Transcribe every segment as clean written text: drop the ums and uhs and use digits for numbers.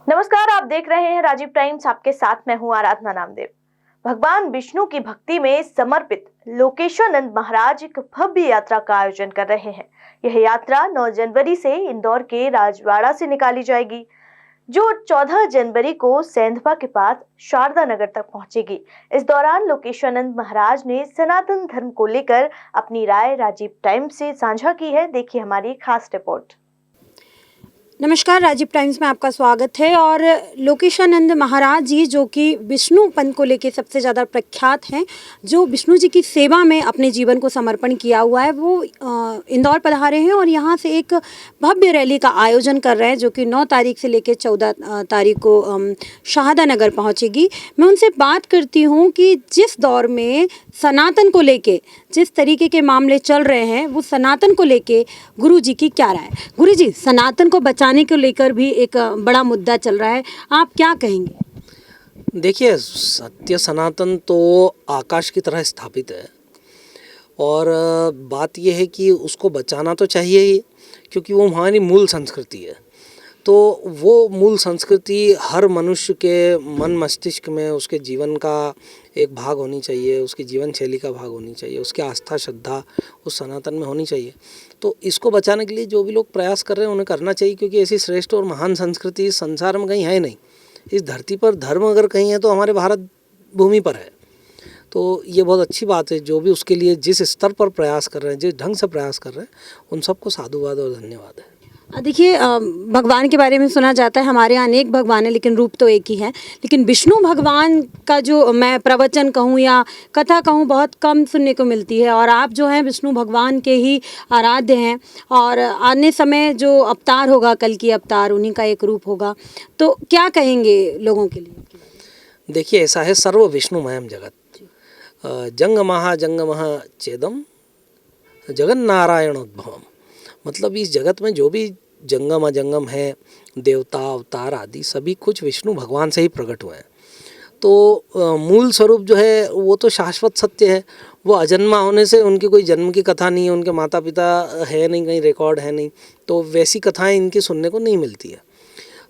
नमस्कार, आप देख रहे हैं राजीव टाइम्स। आपके साथ मैं हूं आराधना नामदेव। भगवान विष्णु की भक्ति में समर्पित लोकेशानंद महाराज एक भव्य यात्रा का आयोजन कर रहे हैं। यह यात्रा 9 जनवरी से इंदौर के राजवाड़ा से निकाली जाएगी, जो 14 जनवरी को सेंधवा के पास शारदा नगर तक पहुंचेगी। इस दौरान लोकेशानंद महाराज ने सनातन धर्म को लेकर अपनी राय राजीव टाइम्स से साझा की है। देखिए हमारी खास रिपोर्ट। नमस्कार, राजीव टाइम्स में आपका स्वागत है। और लोकेशानंद महाराज जी, जो कि विष्णु पंथ को लेकर सबसे ज़्यादा प्रख्यात हैं, जो विष्णु जी की सेवा में अपने जीवन को समर्पण किया हुआ है, वो इंदौर पधारे हैं और यहाँ से एक भव्य रैली का आयोजन कर रहे हैं, जो कि 9 तारीख से लेकर 14 तारीख को शारदा नगर पहुँचेगी। मैं उनसे बात करती हूँ कि जिस दौर में सनातन को लेके जिस तरीके के मामले चल रहे हैं, वो सनातन को लेके गुरु जी की क्या राय है। गुरु जी, सनातन को बचाने को लेकर भी एक बड़ा मुद्दा चल रहा है, आप क्या कहेंगे? देखिए, सत्य सनातन तो आकाश की तरह स्थापित है और बात यह है कि उसको बचाना तो चाहिए ही, क्योंकि वो हमारी मूल संस्कृति है। तो वो मूल संस्कृति हर मनुष्य के मन मस्तिष्क में उसके जीवन का एक भाग होनी चाहिए, उसकी जीवन शैली का भाग होनी चाहिए, उसकी आस्था श्रद्धा उस सनातन में होनी चाहिए। तो इसको बचाने के लिए जो भी लोग प्रयास कर रहे हैं उन्हें करना चाहिए, क्योंकि ऐसी श्रेष्ठ और महान संस्कृति इस संसार में कहीं है नहीं। इस धरती पर धर्म अगर कहीं है तो हमारे भारत भूमि पर है। तो ये बहुत अच्छी बात है। जो भी उसके लिए जिस स्तर पर प्रयास कर रहे हैं, जिस ढंग से प्रयास कर रहे हैं, उन सबको साधुवाद और धन्यवाद है। देखिए, भगवान के बारे में सुना जाता है, हमारे यहाँ अनेक भगवान है लेकिन रूप तो एक ही है। लेकिन विष्णु भगवान का जो मैं प्रवचन कहूँ या कथा कहूँ, बहुत कम सुनने को मिलती है। और आप जो हैं विष्णु भगवान के ही आराध्य हैं और आने समय जो अवतार होगा, कल की अवतार, उन्हीं का एक रूप होगा। तो क्या कहेंगे लोगों के लिए? देखिए, ऐसा है, सर्व विष्णुमयम जगत जंगमः चेदम जगन्नारायणोद्भवम। मतलब इस जगत में जो भी जंगम अजंगम है, देवता अवतार आदि सभी कुछ विष्णु भगवान से ही प्रकट हुए हैं। तो मूल स्वरूप जो है वो तो शाश्वत सत्य है। वो अजन्मा होने से उनकी कोई जन्म की कथा नहीं है, उनके माता पिता है नहीं, कहीं रिकॉर्ड है नहीं, तो वैसी कथाएं इनकी सुनने को नहीं मिलती है।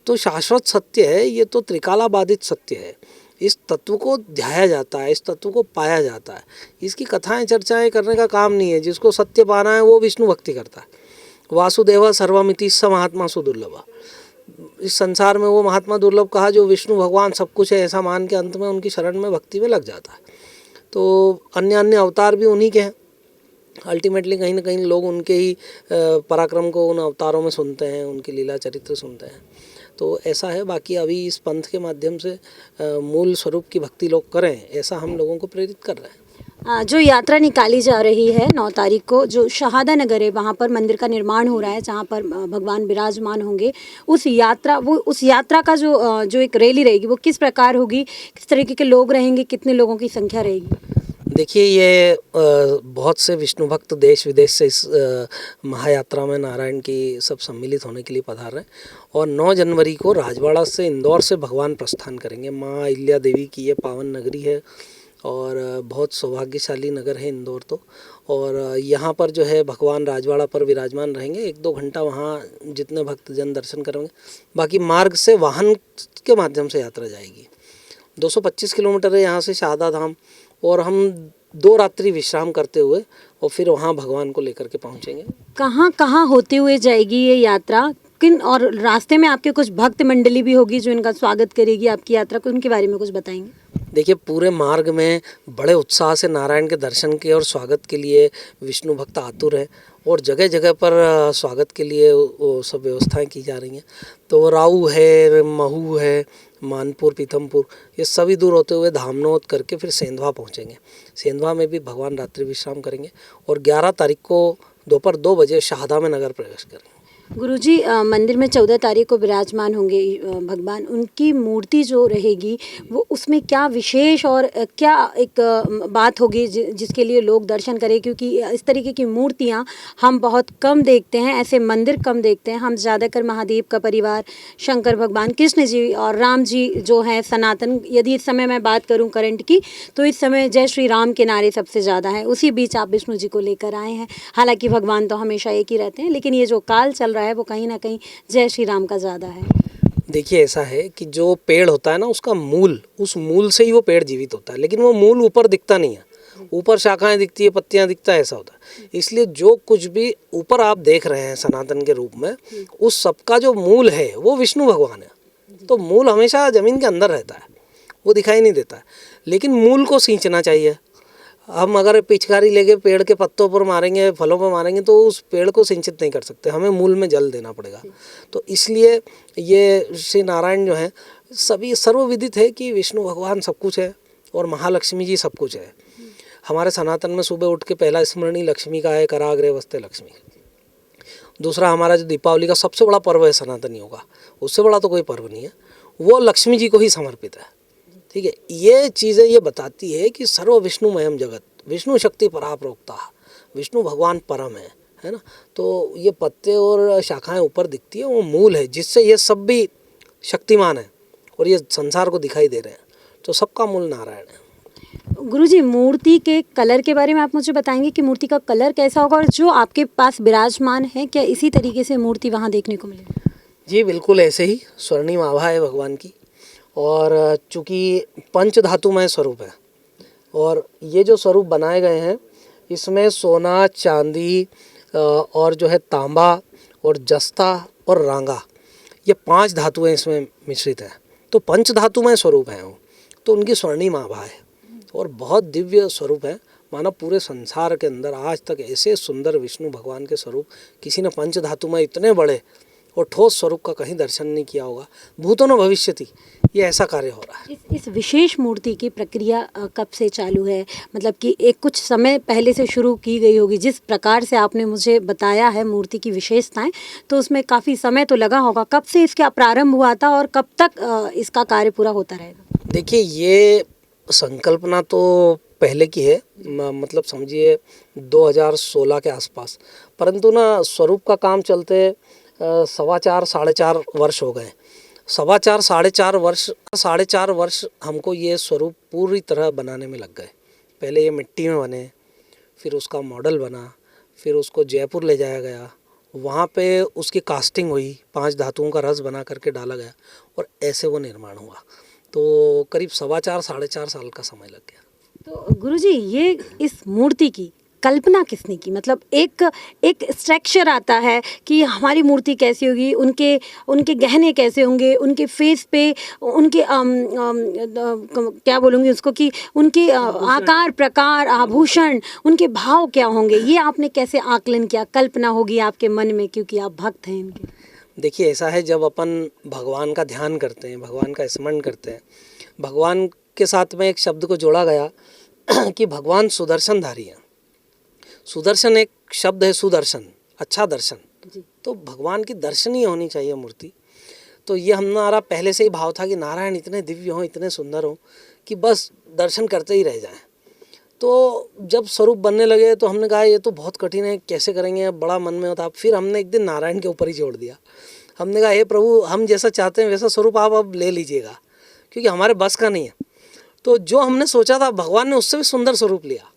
तो शाश्वत सत्य है, ये तो त्रिकाला बाधित सत्य है। इस तत्व को ध्याया जाता है, इस तत्व को पाया जाता है। इसकी कथाएं चर्चाएं करने का काम नहीं है। जिसको सत्य पाना है वो विष्णु भक्ति करता है। वासुदेव सर्वमिति स महात्मा सुदुर्लभ। इस संसार में वो महात्मा दुर्लभ कहा जो विष्णु भगवान सब कुछ है ऐसा मान के अंत में उनकी शरण में भक्ति में लग जाता है। तो अन्य अन्य अवतार भी उन्हीं के हैं। अल्टीमेटली कहीं ना कहीं लोग उनके ही पराक्रम को उन अवतारों में सुनते हैं, उनकी लीला चरित्र सुनते हैं। तो ऐसा है। बाकी अभी इस पंथ के माध्यम से मूल स्वरूप की भक्ति लोग करें, ऐसा हम लोगों को प्रेरित कर रहे हैं। जो यात्रा निकाली जा रही है 9 तारीख को, जो शारदा नगर है, वहाँ पर मंदिर का निर्माण हो रहा है, जहाँ पर भगवान विराजमान होंगे। उस यात्रा का जो एक रैली रहेगी, वो किस प्रकार होगी, किस तरीके के लोग रहेंगे, कितने लोगों की संख्या रहेगी? देखिए, ये बहुत से विष्णु भक्त देश विदेश से इस महायात्रा में नारायण की सब सम्मिलित होने के लिए पधार रहे हैं। और 9 जनवरी को राजवाड़ा से इंदौर से भगवान प्रस्थान करेंगे। माँ अहिल्या देवी की ये पावन नगरी है और बहुत सौभाग्यशाली नगर है इंदौर तो। और यहाँ पर जो है भगवान राजवाड़ा पर विराजमान रहेंगे। 1-2 घंटा वहाँ जितने भक्तजन दर्शन करेंगे। बाकी मार्ग से वाहन के माध्यम से यात्रा जाएगी। 225 किलोमीटर है यहाँ से शारदा धाम, और हम 2 रात्रि विश्राम करते हुए और फिर वहाँ भगवान को लेकर के पहुँचेंगे। कहाँ कहाँ होते हुए जाएगी ये यात्रा, किन, और रास्ते में आपके कुछ भक्त मंडली भी होगी जो इनका स्वागत करेगी आपकी यात्रा को, उनके बारे में कुछ बताएंगे? देखिए, पूरे मार्ग में बड़े उत्साह से नारायण के दर्शन के और स्वागत के लिए विष्णु भक्त आतुर हैं और जगह जगह पर स्वागत के लिए वो सब व्यवस्थाएं की जा रही हैं। तो राऊ है, महू है, मानपुर, पीथमपुर, ये सभी दूर होते हुए धामनोद करके फिर सेंधवा पहुंचेंगे। सेंधवा में भी भगवान रात्रि विश्राम करेंगे और 11 तारीख को दोपहर 2 बजे शारदा में नगर प्रवेश करेंगे। गुरुजी, मंदिर में 14 तारीख को विराजमान होंगे भगवान। उनकी मूर्ति जो रहेगी वो उसमें क्या विशेष और क्या एक बात होगी जिसके लिए लोग दर्शन करें? क्योंकि इस तरीके की मूर्तियां हम बहुत कम देखते हैं, ऐसे मंदिर कम देखते हैं। हम ज़्यादातर महादेव का परिवार, शंकर भगवान, कृष्ण जी और राम जी जो हैं सनातन। यदि इस समय मैं बात करूं करंट की, तो इस समय जय श्री राम के नारे सबसे ज़्यादा हैं। उसी बीच आप विष्णु जी को लेकर आए हैं। हालांकि भगवान तो हमेशा एक ही रहते हैं, लेकिन ये जो काल चल रहा है वो कहीं ना कहीं जय श्री राम का ज़्यादा है। देखिए ऐसा है कि जो पेड़ होता है ना, उसका मूल, उस मूल से ही वो पेड़ जीवित होता है, लेकिन वो मूल ऊपर दिखता नहीं है। ऊपर शाखाएं दिखती है, पत्तियां दिखता है, ऐसा होता है। इसलिए जो कुछ भी ऊपर आप देख रहे हैं सनातन के रूप में, उस सबका जो मूल है वो विष्णु भगवान है। तो मूल हमेशा जमीन के अंदर रहता है, वो दिखाई नहीं देता है, लेकिन मूल को सींचना चाहिए। हम अगर पिचकारी लेके पेड़ के पत्तों पर मारेंगे, फलों पर मारेंगे, तो उस पेड़ को सिंचित नहीं कर सकते, हमें मूल में जल देना पड़ेगा। तो इसलिए ये श्री नारायण जो है, सभी सर्वविदित है कि विष्णु भगवान सब कुछ है और महालक्ष्मी जी सब कुछ है। हमारे सनातन में सुबह उठ के पहला स्मरण ही लक्ष्मी का है, कराग्रे वस्ते लक्ष्मी। दूसरा, हमारा जो दीपावली का सबसे बड़ा पर्व है सनातनियों का, उससे बड़ा तो कोई पर्व नहीं है, वो लक्ष्मी जी को ही समर्पित है। ठीक है, ये चीज़ें ये बताती है कि सर्व विष्णुमयम जगत, विष्णु शक्ति परा प्रोक्ता, विष्णु भगवान परम है ना। तो ये पत्ते और शाखाएं ऊपर दिखती है, वो मूल है जिससे ये सब भी शक्तिमान है और ये संसार को दिखाई दे रहे हैं। तो सबका मूल नारायण है। गुरुजी, मूर्ति के कलर के बारे में आप मुझे बताएंगे कि मूर्ति का कलर कैसा होगा, और जो आपके पास विराजमान है क्या इसी तरीके से मूर्ति वहाँ देखने को मिलेगी? जी बिल्कुल ऐसे ही स्वर्णिम आभा है भगवान की, और चूँकि पंच धातुमय स्वरूप है, और ये जो स्वरूप बनाए गए हैं इसमें सोना, चांदी और जो है तांबा और जस्ता और रांगा, ये 5 धातुएं इसमें मिश्रित हैं। तो पंच धातुमय स्वरूप है वो, तो उनकी स्वर्णिम आभा है और बहुत दिव्य स्वरूप है। मानो पूरे संसार के अंदर आज तक ऐसे सुंदर विष्णु भगवान के स्वरूप किसी ने पंच धातुमय इतने बड़े और ठोस स्वरूप का कहीं दर्शन नहीं किया होगा। भूतो न भविष्यति, ये ऐसा कार्य हो रहा है। इस विशेष मूर्ति की प्रक्रिया कब से चालू है? मतलब कि एक कुछ समय पहले से शुरू की गई होगी, जिस प्रकार से आपने मुझे बताया है मूर्ति की विशेषताएं, तो उसमें काफ़ी समय तो लगा होगा। कब से इसका प्रारंभ हुआ था और कब तक इसका कार्य पूरा होता रहेगा? देखिए, ये संकल्पना तो पहले की है, मतलब समझिए 2016 के आसपास, परंतु ना स्वरूप का काम चलते 4.25 साढ़े 4 वर्ष हो गए। 4.25 वर्ष हमको ये स्वरूप पूरी तरह बनाने में लग गए। पहले ये मिट्टी में बने, फिर उसका मॉडल बना, फिर उसको जयपुर ले जाया गया, वहाँ पे उसकी कास्टिंग हुई, 5 धातुओं का रस बना करके डाला गया और ऐसे वो निर्माण हुआ। तो करीब 4.25 साढ़े 4 साल का समय लग गया। तो गुरुजी, ये इस मूर्ति की कल्पना किसने की? मतलब एक स्ट्रक्चर आता है कि हमारी मूर्ति कैसी होगी, उनके गहने कैसे होंगे, उनके फेस पे उनके क्या बोलूँगी उसको, कि उनके आकार प्रकार, आभूषण, उनके भाव क्या होंगे, ये आपने कैसे आकलन किया? कल्पना होगी आपके मन में क्योंकि आप भक्त हैं इनके। देखिए ऐसा है, जब अपन भगवान का ध्यान करते हैं, भगवान का स्मरण करते हैं, भगवान के साथ में एक शब्द को जोड़ा गया कि भगवान सुदर्शनधारी हैं। सुदर्शन एक शब्द है, सुदर्शन, अच्छा दर्शन। तो भगवान की दर्शनीय होनी चाहिए मूर्ति। तो ये हमारा पहले से ही भाव था कि नारायण इतने दिव्य हों, इतने सुंदर हों कि बस दर्शन करते ही रह जाएं। तो जब स्वरूप बनने लगे तो हमने कहा ये तो बहुत कठिन है, कैसे करेंगे, बड़ा मन में होता। फिर हमने एक दिन नारायण के ऊपर ही छोड़ दिया। हमने कहा हे प्रभु, हम जैसा चाहते हैं वैसा स्वरूप आप अब ले लीजिएगा, क्योंकि हमारे बस का नहीं है। तो जो हमने सोचा था भगवान ने उससे भी सुंदर स्वरूप लिया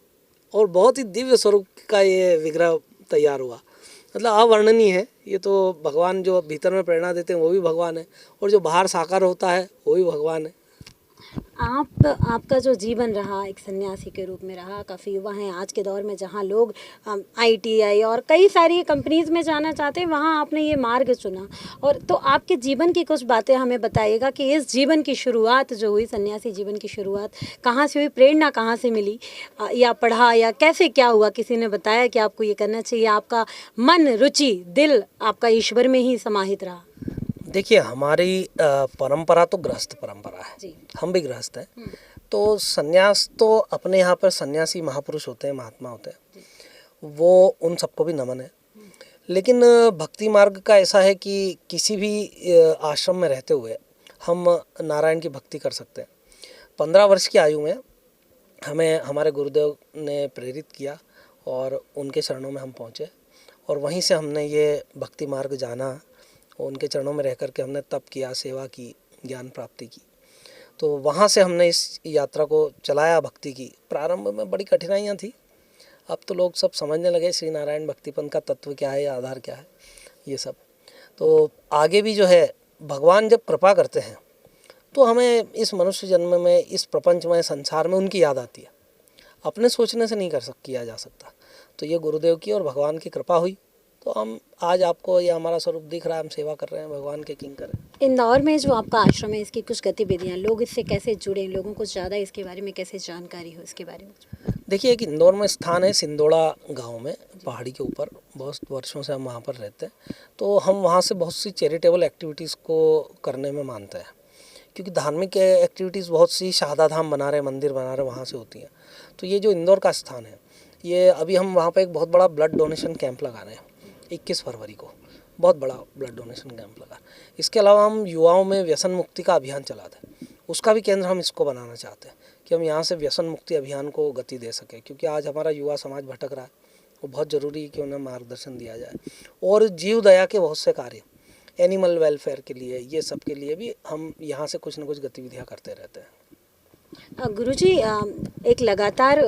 और बहुत ही दिव्य स्वरूप का ये विग्रह तैयार हुआ। मतलब अवर्णनीय है। ये तो भगवान जो भीतर में प्रेरणा देते हैं वो भी भगवान है, और जो बाहर साकार होता है वो भी भगवान है। आपका जो जीवन रहा एक सन्यासी के रूप में रहा, काफ़ी युवा हैं आज के दौर में जहां लोग ITI और कई सारी कंपनीज में जाना चाहते हैं, वहां आपने ये मार्ग चुना। और तो आपके जीवन की कुछ बातें हमें बताइएगा कि इस जीवन की शुरुआत जो हुई, सन्यासी जीवन की शुरुआत कहाँ से हुई, प्रेरणा कहाँ से मिली, या पढ़ा या कैसे क्या हुआ, किसी ने बताया कि आपको ये करना चाहिए, आपका मन, रुचि, दिल आपका ईश्वर में ही समाहित रहा? देखिए हमारी परंपरा तो गृहस्थ परंपरा है, हम भी गृहस्थ हैं। तो सन्यास तो अपने यहाँ पर सन्यासी महापुरुष होते हैं, महात्मा होते हैं, वो उन सबको भी नमन है। लेकिन भक्ति मार्ग का ऐसा है कि किसी भी आश्रम में रहते हुए हम नारायण की भक्ति कर सकते हैं। 15 वर्ष की आयु में हमें हमारे गुरुदेव ने प्रेरित किया और उनके चरणों में हम पहुँचे, और वहीं से हमने ये भक्ति मार्ग जाना। उनके चरणों में रह कर के हमने तप किया, सेवा की, ज्ञान प्राप्ति की। तो वहाँ से हमने इस यात्रा को चलाया भक्ति की। प्रारंभ में बड़ी कठिनाइयाँ थी, अब तो लोग सब समझने लगे श्री नारायण भक्तिपंथ का तत्व क्या है, आधार क्या है, ये सब। तो आगे भी जो है भगवान जब कृपा करते हैं तो हमें इस मनुष्य जन्म में, इस प्रपंचमय संसार में उनकी याद आती है। अपने सोचने से नहीं किया जा सकता। तो ये गुरुदेव की और भगवान की कृपा हुई तो हम आज आपको ये हमारा स्वरूप दिख रहा है, हम सेवा कर रहे हैं, भगवान के किंकर हैं। इंदौर में जो आपका आश्रम है, इसकी कुछ गतिविधियाँ, लोग इससे कैसे जुड़े, लोगों को ज़्यादा इसके बारे में कैसे जानकारी हो, इसके बारे में? देखिए, एक इंदौर में स्थान है सिंदोड़ा गांव में, पहाड़ी के ऊपर। बहुत वर्षों से हम वहाँ पर रहते हैं, तो हम वहाँ से बहुत सी चैरिटेबल एक्टिविटीज़ को करने में मानते हैं, क्योंकि धार्मिक एक्टिविटीज़ बहुत सी शहादा धाम बना रहे, मंदिर बना रहे, वहाँ से होती हैं। तो ये जो इंदौर का स्थान है, ये अभी हम वहाँ पर एक बहुत बड़ा ब्लड डोनेशन कैंप लगा रहे हैं 21 फरवरी को, बहुत बड़ा ब्लड डोनेशन कैंप लगा। इसके अलावा हम युवाओं में व्यसन मुक्ति का अभियान चलाते हैं, उसका भी केंद्र हम इसको बनाना चाहते हैं कि हम यहाँ से व्यसन मुक्ति अभियान को गति दे सकें, क्योंकि आज हमारा युवा समाज भटक रहा है। वो बहुत ज़रूरी है कि उन्हें मार्गदर्शन दिया जाए। और जीव दया के बहुत से कार्य, एनिमल वेलफेयर के लिए, ये सब के लिए भी हम यहाँ से कुछ न कुछ गतिविधियाँ करते रहते हैं। गुरुजी, एक लगातार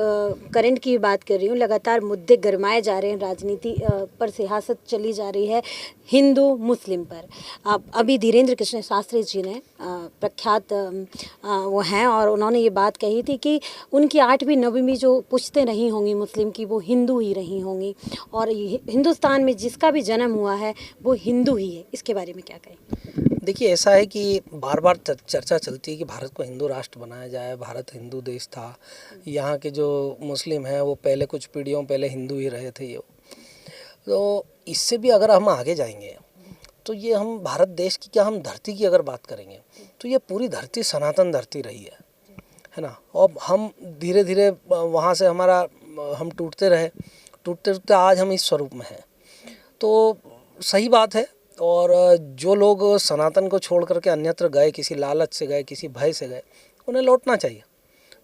करंट की बात कर रही हूँ, लगातार मुद्दे गरमाए जा रहे हैं, राजनीति पर सियासत चली जा रही है हिंदू मुस्लिम पर। अभी धीरेन्द्र कृष्ण शास्त्री जी ने प्रख्यात वो हैं, और उन्होंने ये बात कही थी कि उनकी 8वीं 9वीं जो पुश्तें रही होंगी मुस्लिम की, वो हिंदू ही रही होंगी, और हिंदुस्तान में जिसका भी जन्म हुआ है वो हिंदू ही है। इसके बारे में क्या कहें? देखिए, ऐसा है कि बार बार चर्चा चलती है कि भारत को हिंदू राष्ट्र बनाया जाए, भारत हिंदू देश था, यहाँ के जो मुस्लिम हैं वो पहले कुछ पीढ़ियों पहले हिंदू ही रहे थे। ये तो इससे भी अगर हम आगे जाएंगे तो ये हम भारत देश की क्या, हम धरती की अगर बात करेंगे तो ये पूरी धरती सनातन धरती रही है ना। और हम धीरे धीरे वहाँ से हम टूटते टूटते आज हम इस स्वरूप में हैं। तो सही बात है। और जो लोग सनातन को छोड़ करके अन्यत्र गए, किसी लालच से गए, किसी भय से गए, उन्हें लौटना चाहिए।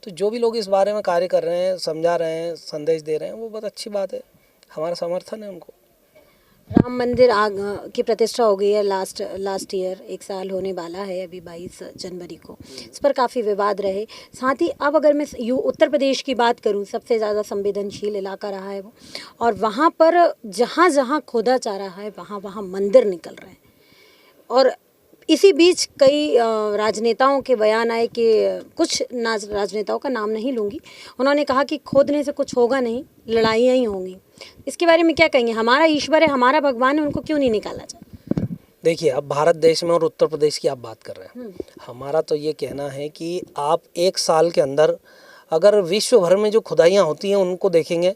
तो जो भी लोग इस बारे में कार्य कर रहे हैं, समझा रहे हैं, संदेश दे रहे हैं, वो बहुत अच्छी बात है, हमारा समर्थन है उनको। राम मंदिर की प्रतिष्ठा हो गई है लास्ट ईयर, 1 साल होने वाला है अभी 22 जनवरी को। इस पर काफ़ी विवाद रहे। साथ ही अब अगर मैं उत्तर प्रदेश की बात करूं, सबसे ज़्यादा संवेदनशील इलाका रहा है वो, और वहाँ पर जहाँ जहाँ खोदा जा रहा है वहाँ वहाँ मंदिर निकल रहे हैं। और इसी बीच कई राजनेताओं के बयान आए कि कुछ राजनेताओं का नाम नहीं लूँगी, उन्होंने कहा कि खोदने से कुछ होगा नहीं, लड़ाइयाँ ही होंगी। इसके बारे में क्या कहेंगे? हमारा ईश्वर है, हमारा भगवान है, उनको क्यों नहीं निकाला जाए? देखिए, अब भारत देश में और उत्तर प्रदेश की आप बात कर रहे हैं, हमारा तो ये कहना है कि आप 1 साल के अंदर अगर विश्व भर में जो खुदाइयाँ होती हैं उनको देखेंगे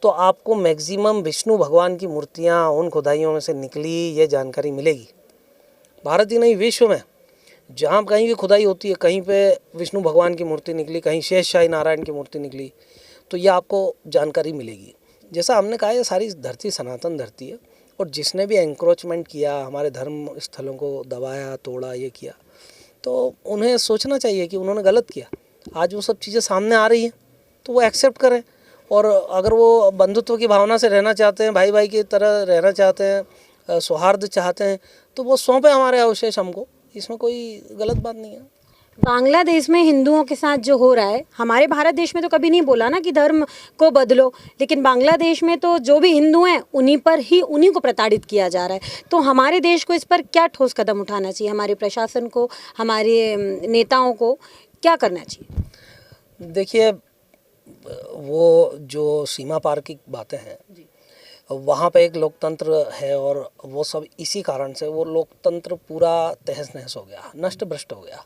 तो आपको मैक्सिमम विष्णु भगवान की मूर्तियाँ उन खुदाइयों में से निकली ये जानकारी मिलेगी। भारत ही नहीं, विश्व में जहाँ कहीं भी खुदाई होती है, कहीं पे विष्णु भगवान की मूर्ति निकली, कहीं शेषशाही नारायण की मूर्ति निकली, तो ये आपको जानकारी मिलेगी। जैसा हमने कहा, ये सारी धरती सनातन धरती है, और जिसने भी एंक्रोचमेंट किया, हमारे धर्म स्थलों को दबाया, तोड़ा, ये किया, तो उन्हें सोचना चाहिए कि उन्होंने गलत किया। आज वो सब चीज़ें सामने आ रही हैं तो वो एक्सेप्ट करें, और अगर वो बंधुत्व की भावना से रहना चाहते हैं, भाई भाई की तरह रहना चाहते हैं, सौहार्द चाहते हैं, तो वो सौंपे हमारे अवशेष हमको, इसमें कोई गलत बात नहीं है। बांग्लादेश में हिंदुओं के साथ जो हो रहा है, हमारे भारत देश में तो कभी नहीं बोला ना कि धर्म को बदलो, लेकिन बांग्लादेश में तो जो भी हिंदू हैं उन्हीं को प्रताड़ित किया जा रहा है। तो हमारे देश को इस पर क्या ठोस कदम उठाना चाहिए? हमारे प्रशासन को, हमारे नेताओं को क्या करना चाहिए? देखिए, वो जो सीमा पार की बातें हैं, वहाँ पे एक लोकतंत्र है, और वो सब इसी कारण से वो लोकतंत्र पूरा तहस नहस हो गया, नष्ट भ्रष्ट हो गया,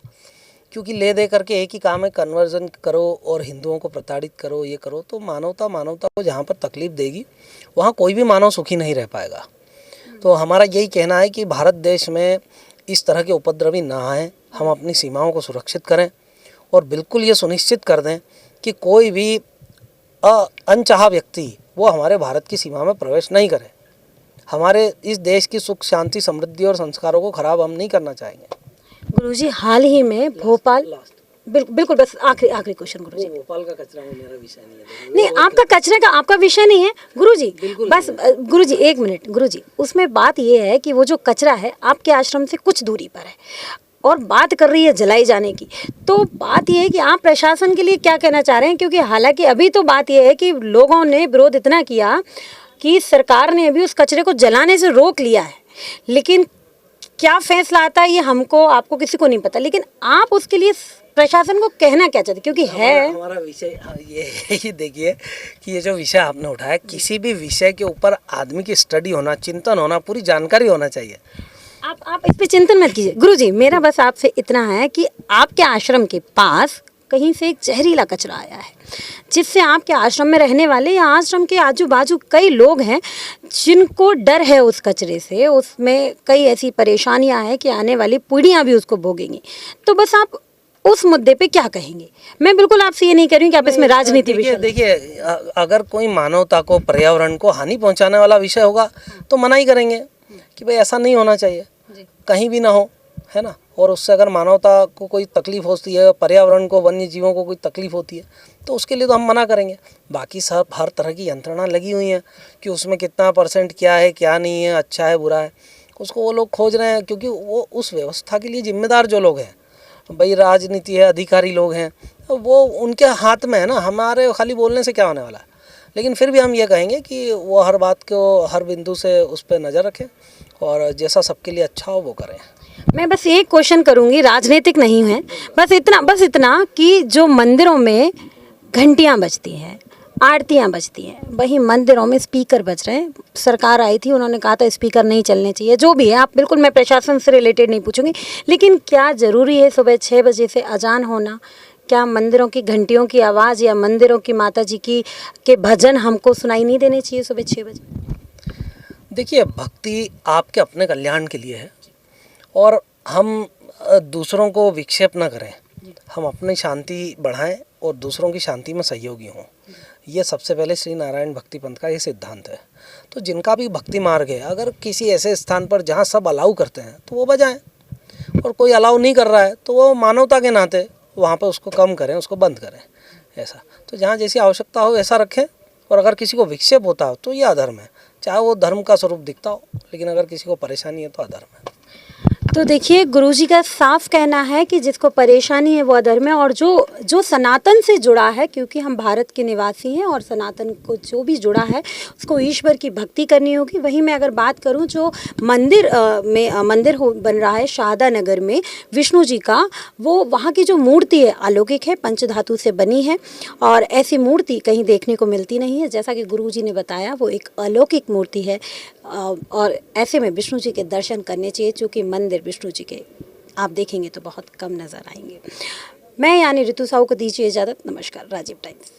क्योंकि ले दे करके एक ही काम है, कन्वर्जन करो और हिंदुओं को प्रताड़ित करो, ये करो। तो मानवता को जहाँ पर तकलीफ देगी वहाँ कोई भी मानव सुखी नहीं रह पाएगा। तो हमारा यही कहना है कि भारत देश में इस तरह के उपद्रवी ना आए, हम अपनी सीमाओं को सुरक्षित करें, और बिल्कुल ये सुनिश्चित कर दें कि कोई भी अनचाहा व्यक्ति वो हमारे भारत की सीमा में प्रवेश नहीं करे। हमारे इस देश की सुख, शांति, समृद्धि और संस्कारों को खराब हम नहीं करना चाहेंगे। गुरुजी, हाल ही में भोपाल, बिल्कुल बस आखिरी क्वेश्चन गुरुजी। भोपाल का कचरा मेरा विषय नहीं है। नहीं, आपका कचरे का आपका विषय नहीं है गुरुजी, बस गुरुजी 1 मिनट। गुरुजी, उसमें बात ये है कि वो जो कचरा है आपके आश्रम से कुछ दूरी पर है, और बात कर रही है जलाई जाने की। तो बात यह है कि आप प्रशासन के लिए क्या कहना चाह रहे हैं? क्योंकि हालांकि अभी तो बात यह है कि लोगों ने विरोध इतना किया कि सरकार ने अभी उस कचरे को जलाने से रोक लिया है, लेकिन क्या फैसला आता है ये हमको आपको किसी को नहीं पता, लेकिन आप उसके लिए प्रशासन को कहना क्या चाहते, क्योंकि है हमारा विषय ये देखिए कि ये जो विषय आपने उठाया, किसी भी विषय के ऊपर आदमी की स्टडी होना, चिंतन होना, पूरी जानकारी होना चाहिए। आप इस पे चिंतन मत कीजिए गुरुजी। मेरा बस आपसे इतना है कि आपके आश्रम के पास कहीं से एक जहरीला कचरा आया है, जिससे आपके आश्रम में रहने वाले या आश्रम के आजू बाजू कई लोग हैं जिनको डर है उस कचरे से। उसमें कई ऐसी परेशानियां हैं कि आने वाली पीढ़ियां भी उसको भोगेंगी। तो बस आप उस मुद्दे पे क्या कहेंगे? मैं बिल्कुल आपसे ये नहीं कह रही हूँ कि आप इसमें राजनीति विषय। देखिए अगर कोई मानवता को, पर्यावरण को हानि पहुंचाने वाला विषय होगा तो मना ही करेंगे कि भाई ऐसा नहीं होना चाहिए, कहीं भी ना हो, है ना। और उससे अगर मानवता को कोई तकलीफ होती है, पर्यावरण को, वन्य जीवों को कोई तकलीफ होती है, तो उसके लिए तो हम मना करेंगे। बाकी सब हर तरह की यंत्रणा लगी हुई हैं कि उसमें कितना % क्या है, क्या नहीं है, अच्छा है, बुरा है, उसको वो लोग खोज रहे हैं। क्योंकि वो उस व्यवस्था के लिए जिम्मेदार जो लोग हैं, भाई राजनीति है, अधिकारी लोग हैं, वो उनके हाथ में है ना। हमारे खाली बोलने से क्या होने वाला है। लेकिन फिर भी हम ये कहेंगे कि वो हर बात को, हर बिंदु से उस पर नज़र रखें और जैसा सबके लिए अच्छा हो वो करें। मैं बस एक क्वेश्चन करूंगी, राजनीतिक नहीं है, बस इतना कि जो मंदिरों में घंटियां बजती हैं, आरतियां बजती हैं, वही मंदिरों में स्पीकर बज रहे हैं। सरकार आई थी, उन्होंने कहा था स्पीकर नहीं चलने चाहिए। जो भी है, आप बिल्कुल, मैं प्रशासन से रिलेटेड नहीं पूछूंगी, लेकिन क्या ज़रूरी है सुबह 6 बजे से अजान होना? क्या मंदिरों की घंटियों की आवाज़ या मंदिरों की माता जी की के भजन हमको सुनाई नहीं देने चाहिए सुबह 6 बजे? देखिए, भक्ति आपके अपने कल्याण के लिए है और हम दूसरों को विक्षेप न करें, हम अपनी शांति बढ़ाएं और दूसरों की शांति में सहयोगी हों। ये सबसे पहले श्री नारायण भक्ति पंथ का ये सिद्धांत है। तो जिनका भी भक्ति मार्ग है, अगर किसी ऐसे स्थान पर जहाँ सब अलाउ करते हैं तो वो बजाएं, और कोई अलाउ नहीं कर रहा है तो वो मानवता के नाते वहाँ पर उसको कम करें, उसको बंद करें। ऐसा तो जहाँ जैसी आवश्यकता हो ऐसा रखें। और अगर किसी को विक्षेप होता हो तो ये अधर्म है, चाहे वो धर्म का स्वरूप दिखता हो, लेकिन अगर किसी को परेशानी है तो अधर्म है। तो देखिए, गुरुजी का साफ कहना है कि जिसको परेशानी है वो अधर्म है, और जो सनातन से जुड़ा है, क्योंकि हम भारत के निवासी हैं और सनातन को जो भी जुड़ा है उसको ईश्वर की भक्ति करनी होगी। वहीं मैं अगर बात करूं, जो मंदिर बन रहा है शाहदा नगर में विष्णु जी का, वो वहाँ की जो मूर्ति है अलौकिक है, पंचधातु से बनी है और ऐसी मूर्ति कहीं देखने को मिलती नहीं है। जैसा कि गुरुजी ने बताया, वो एक अलौकिक मूर्ति है और ऐसे में विष्णु जी के दर्शन करने चाहिए, क्योंकि मंदिर विष्णु जी के आप देखेंगे तो बहुत कम नज़र आएंगे। मैं यानी ऋतु साहू को दीजिए इजाज़त। नमस्कार। राजीव टाइम्स।